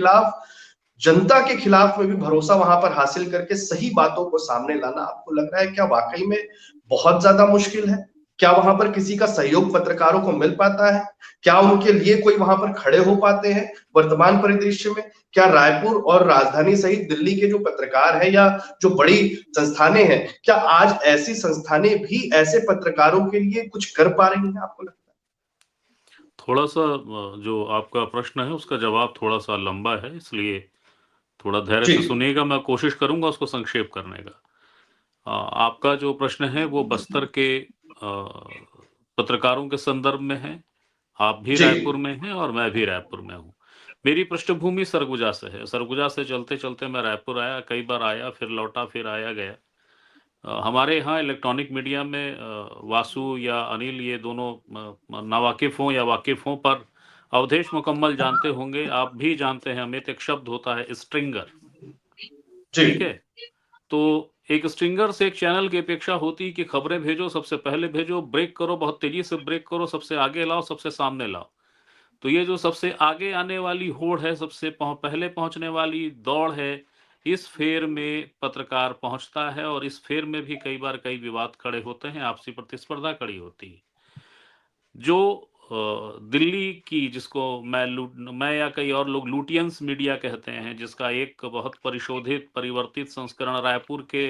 खिलाफ, जनता के खिलाफ में भी भरोसा वहां पर हासिल करके सही बातों को सामने लाना आपको लग रहा है क्या वाकई में बहुत ज्यादा मुश्किल है? क्या वहां पर किसी का सहयोग पत्रकारों को मिल पाता है? क्या उनके लिए कोई वहां पर खड़े हो पाते हैं वर्तमान परिदृश्य में? क्या रायपुर और राजधानी सहित दिल्ली के जो पत्रकार हैं या जो बड़ी संस्थानें हैं, क्या आज ऐसी संस्थानें भी ऐसे पत्रकारों के लिए कुछ कर पा रही हैं, आपको लगता है? थोड़ा सा जो आपका प्रश्न है उसका जवाब थोड़ा सा लंबा है, इसलिए थोड़ा धैर्य से जी। सुनिएगा, मैं कोशिश करूंगा उसको संक्षेप करने का। आपका जो प्रश्न है वो बस्तर के पत्रकारों के संदर्भ में है। आप भी जी। रायपुर में हैं और मैं भी रायपुर में हूँ। मेरी पृष्ठभूमि सरगुजा से है। सरगुजा से चलते-चलते मैं रायपुर आया, कई बार आया, फिर लौटा, फिर आया गया। हमारे यहाँ इलेक्ट्रॉनिक मीडिया में वासु या अनिल ये दोनों नावाकिफ़ हों या वाकिफ़ हों, पर अवधेश मुकम्मल जानते होंगे, आप भी जानते हैं अमित, एक शब्द होता है स्ट्रिंगर। जी। ठीक है? तो एक स्ट्रिंगर से एक चैनल की अपेक्षा होती है कि खबरें भेजो, सबसे पहले भेजो, ब्रेक करो, बहुत तेज़ी से ब्रेक करो, सबसे आगे लाओ, सबसे सामने लाओ। तो ये जो सबसे आगे आने वाली होड़ है, सबसे पहले पहुँचने वाली दौड़ है, इस फेर में पत्रकार पहुँचता है और इस फेर में भी कई बार कई विवाद खड़े होते हैं, आपसी प्रतिस्पर्धा खड़ी होती है। जो दिल्ली की जिसको मैं या कई और लोग लुटियंस मीडिया कहते हैं, जिसका एक बहुत परिशोधित, परिवर्तित संस्करण रायपुर के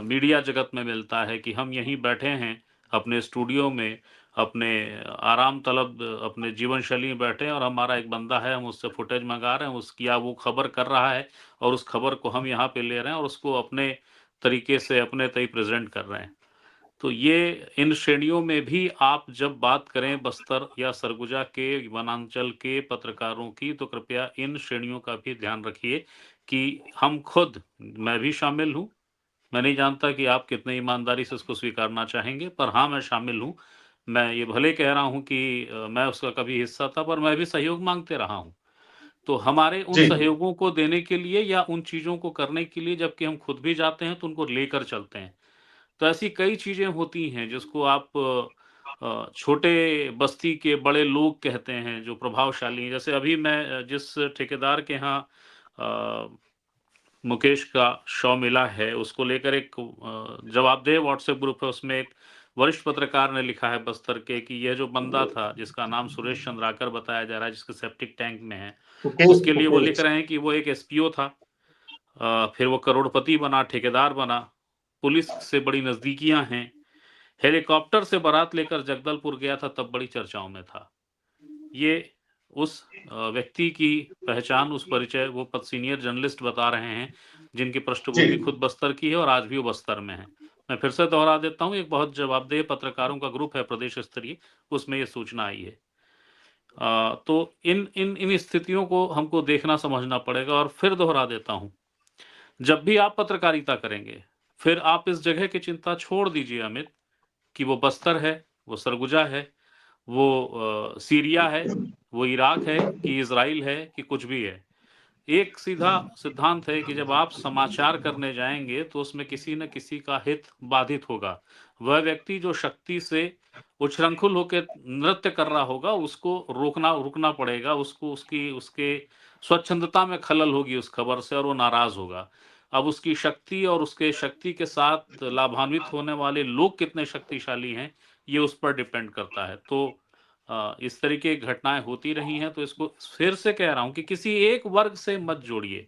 मीडिया जगत में मिलता है कि हम यहीं बैठे हैं, अपने स्टूडियो में, अपने आराम तलब अपने जीवन शैली में बैठे हैं और हमारा एक बंदा है, हम उससे फुटेज मँगा रहे हैं, उसकी या वो खबर कर रहा है और उस खबर को हम यहाँ पे ले रहे हैं और उसको अपने तरीके से अपने तय प्रेज़ेंट कर रहे हैं। तो ये इन श्रेणियों में भी आप जब बात करें बस्तर या सरगुजा के वनांचल के पत्रकारों की, तो कृपया इन श्रेणियों का भी ध्यान रखिए कि हम खुद, मैं भी शामिल हूँ। मैं नहीं जानता कि आप कितने ईमानदारी से इसको स्वीकारना चाहेंगे, पर हाँ, मैं शामिल हूँ। मैं ये भले कह रहा हूँ कि मैं उसका कभी हिस्सा था, पर मैं भी सहयोग माँगते रहा हूँ। तो हमारे उन जी। सहयोगों को देने के लिए या उन चीज़ों को करने के लिए जबकि हम खुद भी जाते हैं, तो उनको लेकर चलते हैं। तो ऐसी कई चीज़ें होती हैं जिसको आप छोटे बस्ती के बड़े लोग कहते हैं, जो प्रभावशाली हैं। जैसे अभी मैं जिस ठेकेदार के यहाँ अ, मुकेश का शव मिला है, उसको लेकर एक जवाबदेह व्हाट्सएप ग्रुप है, उसमें एक वरिष्ठ पत्रकार ने लिखा है बस्तर के कि यह जो बंदा था, जिसका नाम सुरेश चंद्राकर बताया जा रहा है, जिसके सेप्टिक टैंक में है, मुकेश उसके लिए वो लिख मुकेश। रहे हैं कि वो एक एसपीओ था। फिर वो करोड़पति बना, ठेकेदार बना, पुलिस से बड़ी नज़दीकियाँ हैं। हेलीकॉप्टर से बारात लेकर जगदलपुर गया था, तब बड़ी चर्चाओं में था। ये उस व्यक्ति की पहचान, उस परिचय वो सीनियर जर्नलिस्ट बता रहे हैं, जिनकी जी। पृष्ठभूमि खुद बस्तर की है और आज भी वो बस्तर में हैं। मैं फिर से दोहरा देता हूँ, एक बहुत जवाबदेह पत्रकारों का ग्रुप है प्रदेश स्तरीय, उसमें ये सूचना आई है। तो इन इन इन स्थितियों को हमको देखना समझना पड़ेगा और फिर दोहरा देता हूँ, जब भी आप पत्रकारिता करेंगे, फिर आप इस जगह की चिंता छोड़ दीजिए अमित, कि वो बस्तर है, वो सरगुजा है, वो सीरिया है, वो इराक है कि इज़राइल है कि कुछ भी है। एक सीधा सिद्धांत है कि जब आप समाचार करने जाएँगे, तो उसमें किसी न किसी का हित बाधित होगा। वह व्यक्ति जो शक्ति से उच्छृंखल होके नृत्य कर रहा होगा, उसको रुकना पड़ेगा, उसको उसकी उसके स्वच्छंदता में खलल होगी उस खबर से और वो नाराज़ होगा। अब उसकी शक्ति और उसके शक्ति के साथ लाभान्वित होने वाले लोग कितने शक्तिशाली हैं, ये उस पर डिपेंड करता है। तो इस तरीके की घटनाएँ होती रही हैं, तो इसको फिर से कह रहा हूँ कि किसी एक वर्ग से मत जोड़िए।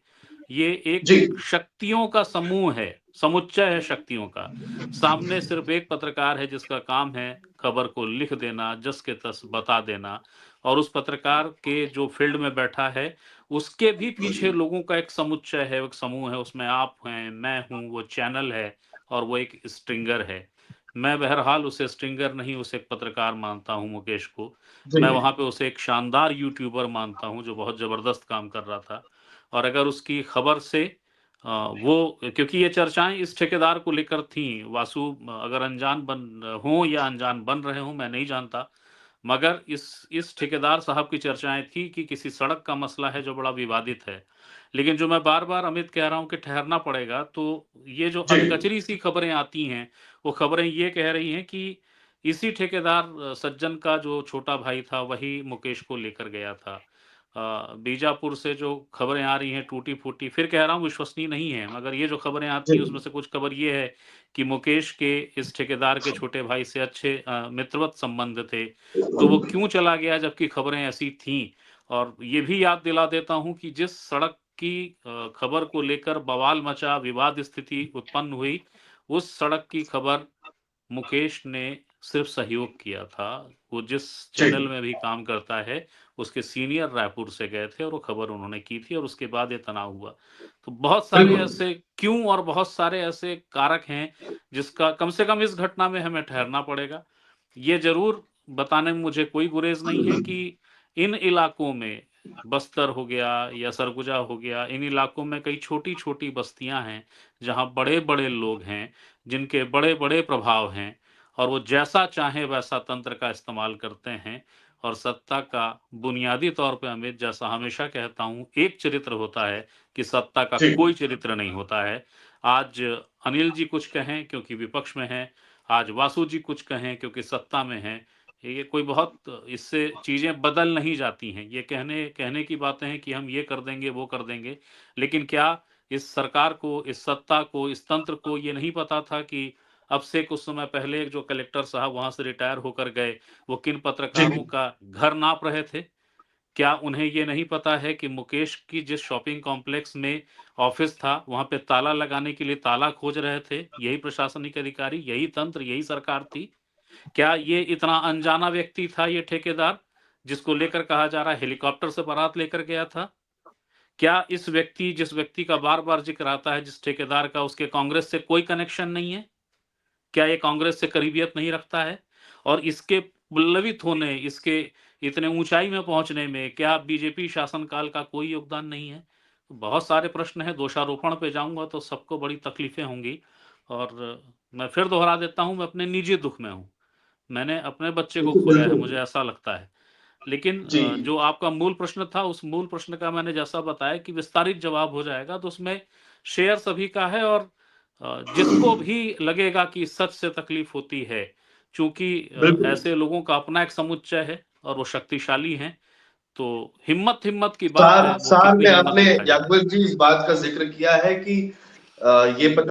ये एक जी। शक्तियों का समूह है, समुच्चय है शक्तियों का। सामने सिर्फ़ एक पत्रकार है जिसका काम है खबर को लिख देना, जस के तस बता देना और उस पत्रकार के जो फ़ील्ड में बैठा है, उसके भी पीछे लोगों का एक समुच्चय है, एक समूह है, उसमें आप हैं, मैं हूँ, वो चैनल है और वो एक स्ट्रिंगर है। मैं बहरहाल उसे स्ट्रिंगर नहीं, उसे एक पत्रकार मानता हूँ मुकेश को। जी। मैं वहाँ पे उसे एक शानदार यूट्यूबर मानता हूँ, जो बहुत ज़बरदस्त काम कर रहा था और अगर उसकी खबर से वो क्योंकि ये चर्चाएँ इस ठेकेदार को लेकर थीं, वासु अगर अनजान हों या अनजान बन रहे हों, मैं नहीं जानता। मगर इस ठेकेदार साहब की चर्चाएँ थी कि किसी सड़क का मसला है जो बड़ा विवादित है। लेकिन जो मैं बार-बार अमित कह रहा हूँ कि ठहरना पड़ेगा, तो ये जो जी। अधकचरी-सी खबरें आती हैं, वो खबरें ये कह रही हैं कि इसी ठेकेदार सज्जन का जो छोटा भाई था, वही मुकेश को लेकर गया था। बीजापुर से जो खबरें आ रही हैं टूटी-फूटी, फिर कह रहा हूँ विश्वसनीय नहीं है, मगर ये जो खबरें आती हैं जी उसमें से कुछ खबर ये है कि मुकेश के इस ठेकेदार के छोटे भाई से अच्छे मित्रवत संबंध थे, तो वो क्यों चला गया जबकि खबरें ऐसी थीं। और ये भी याद दिला देता हूँ कि जिस सड़क की खबर को लेकर बवाल मचा, विवाद स्थिति उत्पन्न हुई, उस सड़क की खबर मुकेश ने सिर्फ सहयोग किया था। वो जिस जी चैनल में भी काम करता है, उसके सीनियर रायपुर से गए थे और वो खबर उन्होंने की थी और उसके बाद ये तनाव हुआ। तो बहुत सारे बिल्कुल ऐसे क्यों और बहुत सारे ऐसे कारक हैं, जिसका कम से कम इस घटना में हमें ठहरना पड़ेगा। ये ज़रूर बताने में मुझे कोई गुरेज़ नहीं है कि इन इलाकों में बस्तर हो गया या सरगुजा हो गया, इन इलाकों में कई छोटी-छोटी बस्तियाँ हैं, जहाँ बड़े-बड़े लोग हैं, जिनके बड़े-बड़े प्रभाव हैं और वो जैसा चाहें वैसा तंत्र का इस्तेमाल करते हैं और सत्ता का बुनियादी तौर पे अमित जैसा हमेशा कहता हूँ, एक चरित्र होता है कि सत्ता का जी कोई चरित्र नहीं होता है। आज अनिल जी कुछ कहें क्योंकि विपक्ष में हैं, आज वासु जी कुछ कहें क्योंकि सत्ता में हैं। ये कोई बहुत इससे चीज़ें बदल नहीं जाती हैं। ये कहने कहने की बातें हैं कि हम ये कर देंगे, वो कर देंगे। लेकिन क्या इस सरकार को, इस सत्ता को, इस तंत्र को ये नहीं पता था कि अब से कुछ समय पहले एक जो कलेक्टर साहब वहाँ से रिटायर होकर गए, वो किन जी पत्रकारों का घर नाप रहे थे? क्या उन्हें ये नहीं पता है कि मुकेश की जिस शॉपिंग कॉम्प्लेक्स में ऑफिस था, वहाँ पे ताला लगाने के लिए ताला खोज रहे थे, यही प्रशासनिक अधिकारी, यही तंत्र, यही सरकार थी? क्या ये इतना अनजाना व्यक्ति था ये ठेकेदार, जिसको लेकर कहा जा रहा है हेलीकॉप्टर से बारात लेकर गया था? क्या इस व्यक्ति जिस व्यक्ति का बार-बार ज़िक्र आता है, जिस ठेकेदार का उसके कांग्रेस से कोई कनेक्शन नहीं है? क्या ये कांग्रेस से करीबियत नहीं रखता है? और इसके पल्लवित होने, इसके इतने ऊँचाई में पहुँचने में क्या बीजेपी शासनकाल का कोई योगदान नहीं है? बहुत सारे प्रश्न हैं, दोषारोपण पे जाऊँगा तो सबको बड़ी तकलीफ़ें होंगी और मैं फिर दोहरा देता हूँ, मैं अपने निजी दुःख में हूँ। मैंने अपने बच्चे को खोया है, बिल्कुल मुझे ऐसा लगता है। लेकिन जी जो आपका मूल प्रश्न था, उस मूल प्रश्न का मैंने जैसा बताया कि विस्तारित जवाब हो जाएगा, तो उसमें शेयर सभी का है और जिसको भी लगेगा कि सच से तकलीफ होती है, चूँकि बिल्कुल ऐसे लोगों का अपना एक समुच्चय है और वो शक्तिशाली हैं, तो हिम्मत की बात सार है, वो सार कितनी में हिम्मत आपने दिखाएँगे। याकूब जी इस बात का जिक्र किया है कि ये